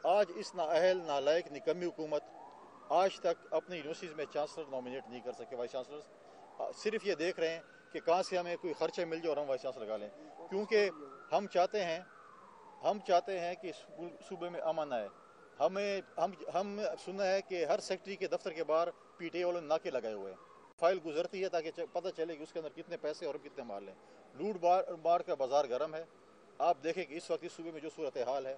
آج اس نااہل نالائق نکمی حکومت آج تک اپنی یونیورسٹیز میں چانسلر نامنیٹ نہیں کر سکے، وائس چانسلر صرف یہ دیکھ رہے ہیں کہ کہاں سے ہمیں کوئی خرچہ مل جائے اور ہم وائس چانسلر لگا لیں، کیونکہ ہم چاہتے ہیں کہ صوبے میں امن آئے۔ ہم سنا ہے کہ ہر سیکٹری کے دفتر کے باہر پی ٹی آئی والوں نے ناکے لگائے ہوئے ہیں، فائل گزرتی ہے تاکہ پتہ چلے کہ اس کے اندر کتنے پیسے اور کتنے مال ہیں۔ لوٹ مار کا بازار گرم ہے۔ آپ دیکھیں کہ اس وقت اس صوبے میں جو صورتحال ہے،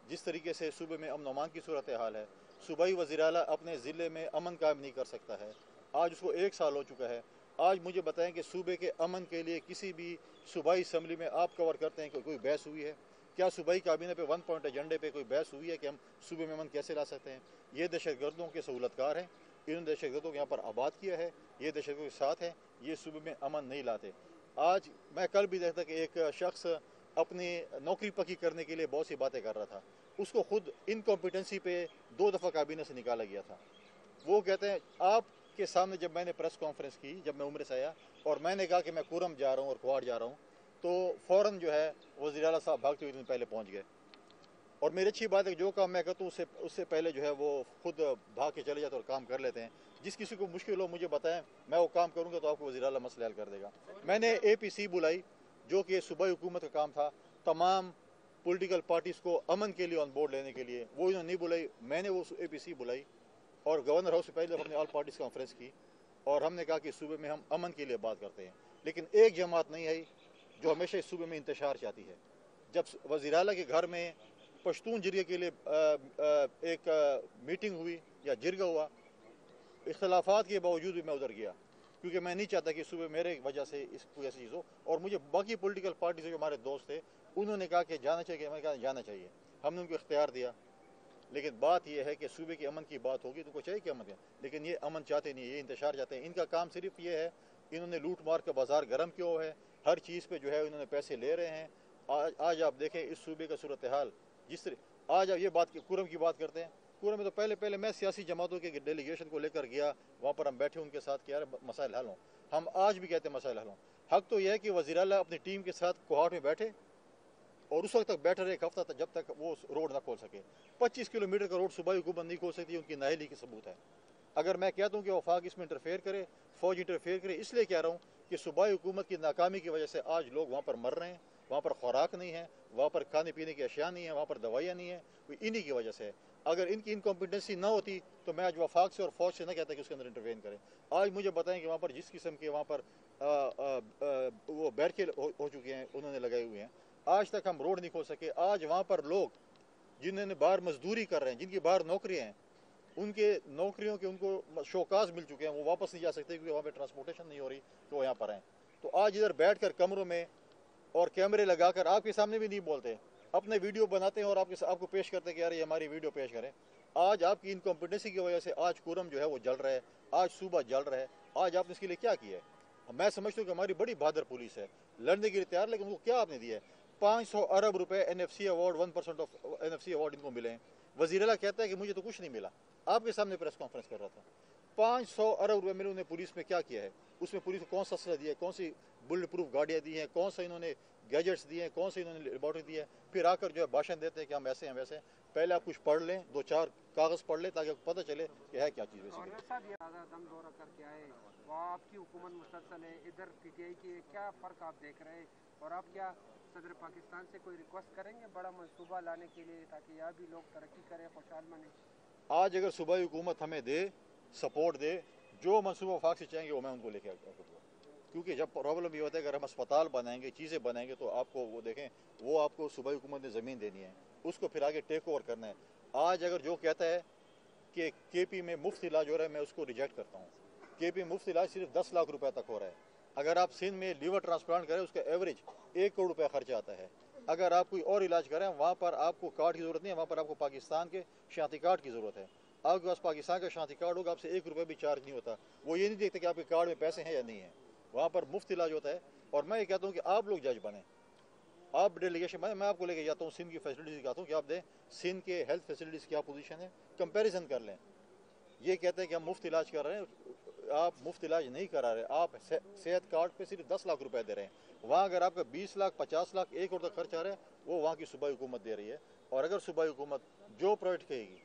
جس طریقے سے صوبے میں امن و امان کی صورتحال ہے، صوبائی وزیر اعلیٰ اپنے ضلع میں امن قائم نہیں کر سکتا ہے۔ آج اس کو 1 سال ہو چکا ہے۔ آج مجھے بتائیں کہ صوبے کے امن کے لیے کسی بھی صوبائی اسمبلی میں آپ کور کرتے ہیں کہ کوئی بحث ہوئی ہے؟ کیا صوبائی کابینہ پہ 1 پوائنٹ ایجنڈے پہ کوئی بحث ہوئی ہے کہ ہم صوبے میں امن کیسے لا سکتے ہیں؟ یہ دہشت گردوں کے سہولت کار ہیں، انہوں نے دہشت گردوں کو یہاں پر آباد کیا ہے، یہ دہشت گردوں کے ساتھ ہیں، یہ صوبے میں امن نہیں لاتے۔ آج میں کل بھی دیکھتا کہ ایک شخص اپنی نوکری پکی کرنے کے لیے بہت سی باتیں کر رہا تھا، اس کو خود انکمپیٹنسی پہ 2 دفعہ کابینہ سے نکالا گیا تھا۔ وہ کہتے ہیں آپ کے سامنے جب میں نے پریس کانفرنس کی، جب میں عمرے سے آیا اور میں نے کہا کہ میں کورم جا رہا ہوں اور کوہاٹ جا رہا ہوں، تو فوراً جو ہے وزیر اعلیٰ صاحب بھاگتے ہوئے پہلے پہنچ گئے۔ اور میری اچھی بات ہے کہ جو کام میں کرتا ہوں اس سے پہلے جو ہے وہ خود بھاگ کے چلے جاتے اور کام کر لیتے ہیں۔ جس کسی کو مشکل ہو مجھے بتائیں، میں وہ کام کروں گا تو آپ کو وزیر اعلیٰ مسئلہ حل کر دے گا۔ میں نے اے پی سی بلائی جو کہ صوبائی حکومت کا کام تھا، تمام پولیٹیکل پارٹیز کو امن کے لیے آن بورڈ لینے کے لیے، وہ انہوں نے نہیں بلائی، میں نے وہ اے پی سی بلائی اور گورنر ہاؤس سے پہلے ہم نے آل پارٹیز کانفرنس کی اور ہم نے کہا کہ صوبے میں ہم امن کے لیے بات کرتے ہیں، لیکن ایک جماعت نہیں ہے جو ہمیشہ اس صوبے میں انتشار چاہتی ہے۔ جب وزیر اعلیٰ کے گھر میں پشتون جرگے کے لیے ایک میٹنگ ہوئی یا جرگہ ہوا، اختلافات کے باوجود بھی میں ادھر گیا، کیونکہ میں نہیں چاہتا کہ صوبے میرے وجہ سے اس کوئی ایسی چیز ہو۔ اور مجھے باقی پولیٹیکل پارٹی سے جو ہمارے دوست تھے انہوں نے کہا کہ جانا چاہیے، میں نے کہا جانا چاہیے، ہم نے ان کو اختیار دیا۔ لیکن بات یہ ہے کہ صوبے کے امن کی بات ہوگی تو کو چاہیے کہ امن ہے، لیکن یہ امن چاہتے نہیں، یہ انتشار چاہتے ہیں۔ ان کا کام صرف یہ ہے، انہوں نے لوٹ مار کا بازار گرم کیا ہوا ہے، ہر چیز پہ جو ہے انہوں نے پیسے لے رہے ہیں۔ آج آپ دیکھیں اس صوبے کا صورتحال، جس طرح آج آپ یہ بات کورم کی بات کرتے ہیں، کورم میں تو پہلے میں سیاسی جماعتوں کے ڈیلیگیشن کو لے کر گیا، وہاں پر ہم بیٹھے ان کے ساتھ کہ یار مسائل حل ہوں۔ ہم آج بھی کہتے ہیں مسائل حل ہوں۔ حق تو یہ ہے کہ وزیر اعلیٰ اپنی ٹیم کے ساتھ کوہاٹ میں بیٹھے اور اس وقت تک بیٹھے رہے، ایک ہفتہ تک، جب تک وہ روڈ نہ کھول سکے۔ 25 کلومیٹر کا روڈ صوبائی حکومت نہیں کھول سکتی، ان کی نااہلی کی ثبوت ہے۔ اگر میں کہتا ہوں کہ وفاق اس میں انٹرفیئر کرے، فوج انٹرفیئر کرے، اس لیے کہہ رہا ہوں کہ صوبائی حکومت کی ناکامی کی وجہ سے آج لوگ وہاں پر مر رہے ہیں، وہاں پر خوراک نہیں ہے، وہاں پر کھانے پینے کی اشیاء نہیں ہیں، وہاں پر دوائیاں نہیں ہیں، انہی کی وجہ سے ہے۔ اگر ان کی انکمپیٹنسی نہ ہوتی تو میں آج وفاق سے اور فوج سے نہ کہتا کہ اس کے اندر انٹروین کریں۔ آج مجھے بتائیں کہ وہاں پر جس قسم کے وہاں پر وہ بیرکے ہو چکے ہیں، انہوں نے لگائے ہوئے ہیں، آج تک ہم روڈ نہیں کھول سکے۔ آج وہاں پر لوگ جنہوں نے باہر مزدوری کر رہے ہیں، جن کی باہر نوکریاں ہیں، ان کے نوکریوں کے ان کو شوکاز مل چکے ہیں، وہ واپس نہیں جا سکتے کیونکہ وہاں پہ ٹرانسپورٹیشن نہیں ہو رہی کہ وہ یہاں پر آئیں۔ تو آج ادھر بیٹھ کر کمروں میں اور کیمرے لگا کر آپ کے سامنے بھی نہیں بولتے، اپنے ویڈیو بناتے ہیں اور آپ کو پیش کرتے ہیں کہ یار یہ ہماری ویڈیو پیش کریں۔ آج آپ کی انکمپیٹنسی کی وجہ سے آج کورم جو ہے وہ جل رہا ہے، آج صوبہ جل رہا ہے۔ آج آپ نے اس کے لیے کیا کیا ہے؟ میں سمجھتا ہوں کہ ہماری بڑی بہادر پولیس ہے، لڑنے کے لیے تیار، لیکن ان کو کیا آپ نے دیا ہے؟ 500 ارب روپے N F C award, 1% of N F C award ان کو ملے ہیں۔ وزیر اعلیٰ کہتا ہے کہ مجھے تو کچھ نہیں ملا، آپ کے سامنے پریس کانفرنس کر رہا تھا۔ 500 ارب روپے میں انہوں نے پولیس میں کیا کیا ہے؟ اس میں پولیس کو کون سا اسلحہ دیا ہے، کون سی بلٹ پروف گاڑیاں دی ہیں، کون سا انہوں نے گیجٹس دیے ہیں، کون سے انہوں نے لیبارٹری دی ہے، پھر آ کر جو ہے بھاشن دیتے ہیں کہ ہم ایسے ہیں ویسے ہیں۔ پہلے آپ کچھ پڑھ لیں، 2-4 کاغذ پڑھ لیں تاکہ آپ کو پتہ چلے کہ ہے کیا چیز گورنر بیسیکلی۔ صاحب یہ دم دورہ کر کے آئے، وہاں آپ کی حکومت مسلسل ہے، ادھر پی ٹی آئی کی کیا فرق آپ دیکھ رہے ہیں، اور آپ کیا صدر پاکستان سے کوئی ریکویسٹ کریں گے بڑا منصوبہ لانے کے لیے تاکہ یہاں بھی لوگ ترقی کریں، خوشحال بنیں؟ آج اگر صوبائی حکومت ہمیں دے، سپورٹ دے، جو منصوبہ وفاق سے چاہیں گے وہ میں ان کو لے کے آؤں گا، کیونکہ جب پرابلم یہ ہوتا ہے اگر ہم اسپتال بنائیں گے، چیزیں بنائیں گے، تو آپ کو وہ دیکھیں، وہ آپ کو صوبائی حکومت نے زمین دینی ہے، اس کو پھر آگے ٹیک اوور کرنا ہے۔ آج اگر جو کہتا ہے کہ کے پی میں مفت علاج ہو رہا ہے، میں اس کو ریجیکٹ کرتا ہوں۔ کے پی مفت علاج صرف 10 لاکھ روپے تک ہو رہا ہے۔ اگر آپ سندھ میں لیور ٹرانسپلانٹ کریں اس کا ایوریج 1 کروڑ روپے خرچہ آتا ہے۔ اگر آپ کوئی اور علاج کریں وہاں پر آپ کو کارڈ کی ضرورت نہیں ہے، وہاں پر آپ کو پاکستان کے شناختی کارڈ کی ضرورت ہے۔ آپ کے پاس پاکستان کا شناختی کارڈ ہوگا، آپ سے 1 روپے بھی چارج نہیں ہوتا۔ وہ یہ نہیں دیکھتے کہ آپ کے کارڈ میں پیسے ہیں یا نہیں ہیں، وہاں پر مفت علاج ہوتا ہے۔ اور میں یہ کہتا ہوں کہ آپ لوگ جج بنیں، آپ ڈیلیگیشن بنیں، میں آپ کو لے کے جاتا ہوں سندھ کی فیسلٹیز دکھاتا ہوں کہ آپ دیں سندھ کے ہیلتھ فیسلٹیز کیا پوزیشن ہے، کمپیریزن کر لیں۔ یہ کہتے ہیں کہ ہم مفت علاج کر رہے ہیں، آپ مفت علاج نہیں کرا رہے، آپ صحت کارڈ پہ صرف 10 لاکھ روپے دے رہے ہیں۔ وہاں اگر آپ کا 20 لاکھ 50 لاکھ 1 کروڑ تک خرچ آ رہا ہے، وہ وہاں کی صوبائی حکومت دے رہی ہے۔ اور اگر صوبائی حکومت جو پروجیکٹ کہے گی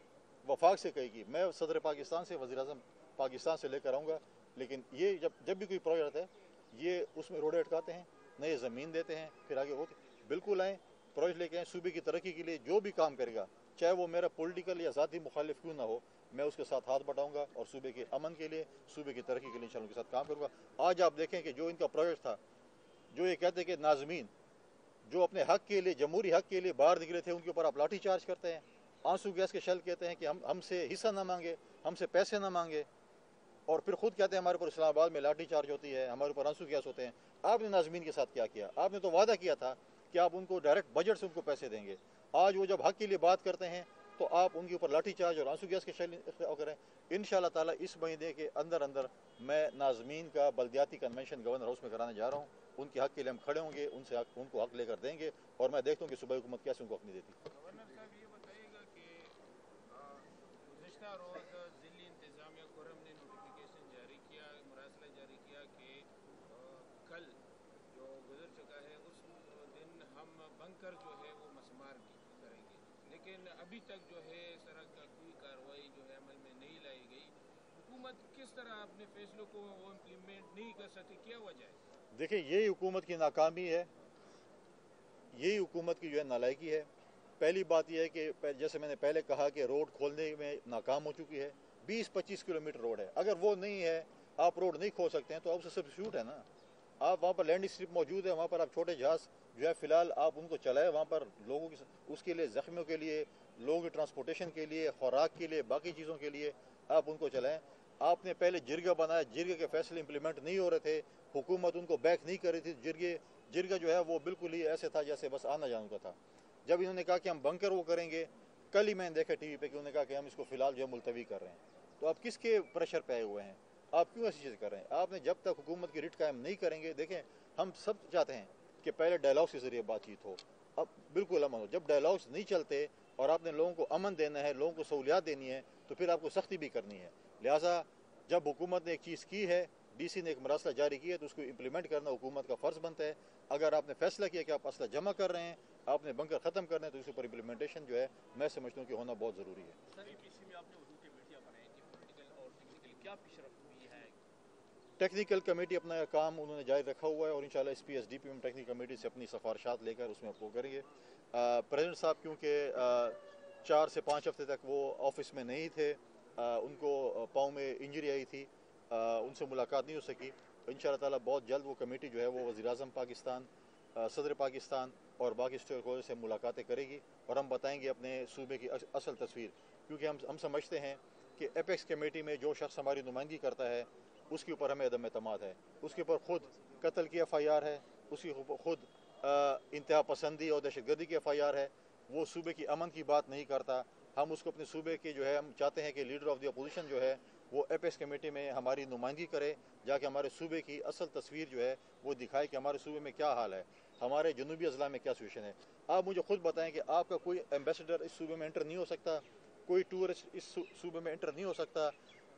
وفاق سے کہے گی، میں صدر پاکستان سے وزیر اعظم پاکستان سے لے کر آؤں گا، لیکن یہ جب بھی کوئی پروجیکٹ ہے یہ اس میں روڈیں اٹکاتے ہیں، نئے زمین دیتے ہیں، پھر آگے ہوتے بالکل آئیں پروجیکٹ لے کے آئیں صوبے کی ترقی کے لیے، جو بھی کام کرے گا چاہے وہ میرا پولیٹیکل یا ذاتی مخالف کیوں نہ ہو، میں اس کے ساتھ ہاتھ بٹاؤں گا اور صوبے کے امن کے لیے، صوبے کی ترقی کے لیے انشاءاللہ ان کے ساتھ کام کروں گا۔ آج آپ دیکھیں کہ جو ان کا پروجیکٹ تھا، جو یہ کہتے ہیں کہ ناظمین جو اپنے حق کے لیے، جمہوری حق کے لیے باہر نکلے تھے، ان کے اوپر آپ لاٹھی چارج کرتے ہیں، آنسو گیس کے شیل کہتے ہیں کہ ہم سے حصہ نہ مانگے، ہم سے پیسے نہ مانگے، اور پھر خود کہتے ہیں ہمارے اوپر اسلام آباد میں لاٹھی چارج ہوتی ہے، ہمارے اوپر آنسو گیس ہوتے ہیں۔ آپ نے ناظمین کے ساتھ کیا کیا؟ آپ نے تو وعدہ کیا تھا کہ آپ ان کو ڈائریکٹ بجٹ سے ان کو پیسے دیں گے، آج وہ جب حق کے لیے بات کرتے ہیں تو آپ ان کے اوپر لاٹھی چارج اور آنسو گیس کے شیل کریں۔ انشاءاللہ تعالیٰ اس مہینے کے اندر میں ناظمین کا بلدیاتی کنونشن گورنر ہاؤس میں کرانے جا رہا ہوں، ان کے حق کے لیے ہم کھڑے ہوں گے، ان کو حق لے کر دیں گے، اور میں دیکھتا ہوں کہ صوبائی حکومت کیسے ان کو حق نہیں دیتی۔ گورنر صاحب یہ بتائیے گا کہ گزشتہ روز ضلعی انتظامیہ کورم نے نوٹیفیکیشن جاری کیا، مراسلہ جاری کیا کہ کل جو گزر چکا ہے اس دن ہم بنکر جو ہے وہ مسمار کریں گے، لیکن ابھی تک جو ہے اس طرح کا کوئی کارروائی جو ہے عمل میں نہیں لائی گئی۔ حکومت کس طرح اپنے فیصلوں کو وہ امپلیمنٹ نہیں کر سکتی، کیا وجہ ہے؟ دیکھیں یہی حکومت کی ناکامی ہے، یہی حکومت کی جو ہے نالائکی ہے۔ پہلی بات یہ ہے کہ جیسے میں نے پہلے کہا کہ روڈ کھولنے میں ناکام ہو چکی ہے، 20-25 کلومیٹر روڈ ہے، اگر وہ نہیں ہے، آپ روڈ نہیں کھول سکتے ہیں تو آپ سے سبسٹیوٹ ہے نا، آپ وہاں پر لینڈ اسٹرپ موجود ہے، وہاں پر آپ چھوٹے جہاز جو ہے فی الحال آپ ان کو چلائیں، وہاں پر لوگوں کی اس کے لیے، زخمیوں کے لیے، لوگوں کی ٹرانسپورٹیشن کے لیے، خوراک کے لیے، باقی چیزوں کے لیے آپ ان کو چلائیں۔ آپ نے پہلے جرگہ بنایا، جرگہ کے فیصلے امپلیمنٹ نہیں ہو رہے تھے، حکومت ان کو بیک نہیں کر رہی تھی، جرگہ جو ہے وہ بالکل ہی ایسے تھا جیسے بس آنا جانا کا تھا۔ جب انہوں نے کہا کہ ہم بنکر وہ کریں گے، کل ہی میں نے دیکھا ٹی وی پہ کہ انہوں نے کہا کہ ہم اس کو فی الحال جو ہے ملتوی کر رہے ہیں، تو آپ کس کے پریشر پہ آئے ہوئے ہیں؟ آپ کیوں ایسی چیز کر رہے ہیں؟ آپ نے جب تک حکومت کی ریٹ قائم نہیں کریں گے، دیکھیں ہم سب چاہتے ہیں کہ پہلے ڈائلاگس کے ذریعے بات چیت ہو، اب بالکل امن ہو۔ جب ڈائلاگس نہیں چلتے اور آپ نے لوگوں کو امن دینا ہے، لوگوں کو سہولیات دینی ہے، تو پھر آپ کو سختی بھی کرنی ہے۔ لہٰذا جب حکومت نے ایک چیز کی ہے، ڈی سی نے ایک مراسلہ جاری کی ہے، تو اس کو امپلیمنٹ کرنا حکومت کا فرض بنتا ہے۔ اگر آپ نے فیصلہ کیا کہ آپ اسلحہ جمع کر رہے ہیں، آپ نے بنکر ختم کرنا ہے، تو اس کے اوپر امپلیمنٹیشن جو ہے میں سمجھتا ہوں کہ ہونا بہت ضروری ہے۔ سر اے پی سی میں آپ نے اردو کمیٹیاں بنائی تھی، پولیٹیکل اور ٹیکنیکل، کیا پیش رفت ہوئی ہے؟ ٹیکنیکل کمیٹی اپنا کام انہوں نے جاری رکھا ہوا ہے، اور انشاءاللہ اس پی ایس ڈی پی میں ٹیکنیکل کمیٹی سے اپنی سفارشات لے کر اس میں وہ کریں گے۔ پریزیڈنٹ صاحب کیونکہ 4 سے 5 ہفتے تک وہ آفس میں نہیں تھے، ان کو پاؤں میں انجری آئی تھی، ان سے ملاقات نہیں ہو سکی۔ انشاءاللہ تعالیٰ بہت جلد وہ کمیٹی جو ہے وہ وزیر اعظم پاکستان، صدر پاکستان اور باقی اسٹیک ہولڈر سے ملاقاتیں کرے گی، اور ہم بتائیں گے اپنے صوبے کی اصل تصویر، کیونکہ ہم سمجھتے ہیں کہ ایپیکس کمیٹی میں جو شخص ہماری نمائندگی کرتا ہے اس کے اوپر ہمیں عدم اعتماد ہے، اس کے اوپر خود قتل کی ایف آئی آر ہے، اس کی خود انتہا پسندی اور دہشت گردی کی ایف آئی آر ہے، وہ صوبے کی امن کی بات نہیں کرتا۔ ہم اس کو اپنے صوبے کے جو ہے، ہم چاہتے ہیں کہ لیڈر آف دی اپوزیشن جو ہے وہ ایپیکس کمیٹی میں ہماری نمائندگی کرے، جا کے ہمارے صوبے کی اصل تصویر جو ہے وہ دکھائے کہ ہمارے صوبے میں کیا حال ہے، ہمارے جنوبی اضلاع میں کیا سچویشن ہے۔ آپ مجھے خود بتائیں کہ آپ کا کوئی ایمبیسڈر اس صوبے میں انٹر نہیں ہو سکتا، کوئی ٹورسٹ اس صوبے میں انٹر نہیں ہو سکتا،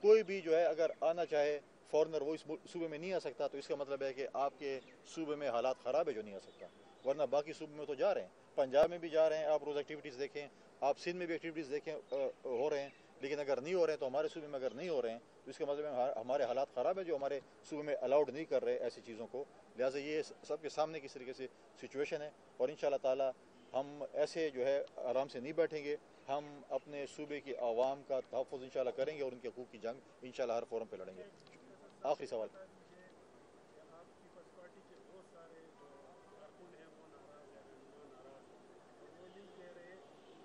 کوئی بھی جو ہے اگر آنا چاہے فارنر وہ اس صوبے میں نہیں آ سکتا، تو اس کا مطلب ہے کہ آپ کے صوبے میں حالات خراب ہے جو نہیں آ سکتا، ورنہ باقی صوبے میں تو جا رہے ہیں، پنجاب میں بھی جا رہے ہیں، آپ روز ایکٹیویٹیز دیکھیں، آپ سندھ میں بھی ایکٹیویٹیز دیکھیں ہو رہے ہیں، لیکن اگر نہیں ہو رہے ہیں تو ہمارے صوبے میں اگر نہیں ہو رہے ہیں تو اس کا مطلب ہے ہمارے حالات خراب ہے جو ہمارے صوبے میں الاؤڈ نہیں کر رہے ایسی چیزوں کو۔ لہٰذا یہ سب کے سامنے کس طریقے سے سچویشن ہے، اور انشاءاللہ تعالی ہم ایسے جو ہے آرام سے نہیں بیٹھیں گے، ہم اپنے صوبے کی عوام کا تحفظ انشاءاللہ کریں گے اور ان کے حقوق کی جنگ انشاءاللہ ہر فورم پہ لڑیں گے۔ آخری سوال۔ آپ پیپلز پارٹی کے بہت سارے جو کارکن ہیں وہ ناراض ہیں، رہنما ناراض ہیں، اور وہ یہی کہہ رہے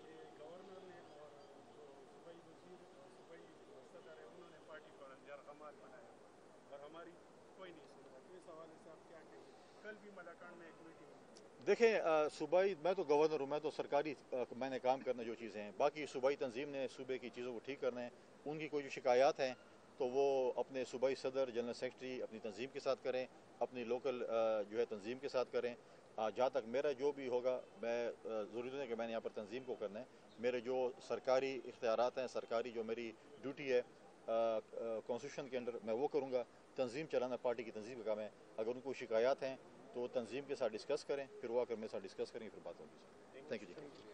کہ گورنر نے اور جو صوبائی وزیر اور صوبائی صدر ہے انہوں نے پارٹی پر یرغمال بنایا اور ہماری کوئی نہیں سن رہا، تو اس حوالے سے آپ کیا کہیں گے؟ کل بھی ملاکان میں ایک میٹنگ ہوئی۔ دیکھیں صوبائی، میں تو گورنر ہوں، میں تو سرکاری میں نے کام کرنا جو چیزیں ہیں، باقی صوبائی تنظیم نے صوبے کی چیزوں کو ٹھیک کرنا ہے، ان کی کوئی جو شکایات ہیں تو وہ اپنے صوبائی صدر، جنرل سیکرٹری اپنی تنظیم کے ساتھ کریں، اپنی لوکل جو ہے تنظیم کے ساتھ کریں۔ جہاں تک میرا جو بھی ہوگا، میں ضروری نہیں ہے کہ میں نے یہاں پر تنظیم کو کرنا ہے، میرے جو سرکاری اختیارات ہیں، سرکاری جو میری ڈیوٹی ہے کانسٹیٹیوشن کے انڈر، میں وہ کروں گا۔ تنظیم چلانا پارٹی کی تنظیم کا کام ہے، اگر ان کو شکایات ہیں تو تنظیم کے ساتھ ڈسکس کریں، پھر وہ آ کر میرے ساتھ ڈسکس کریں، پھر بات ہوگی۔ Thank you G.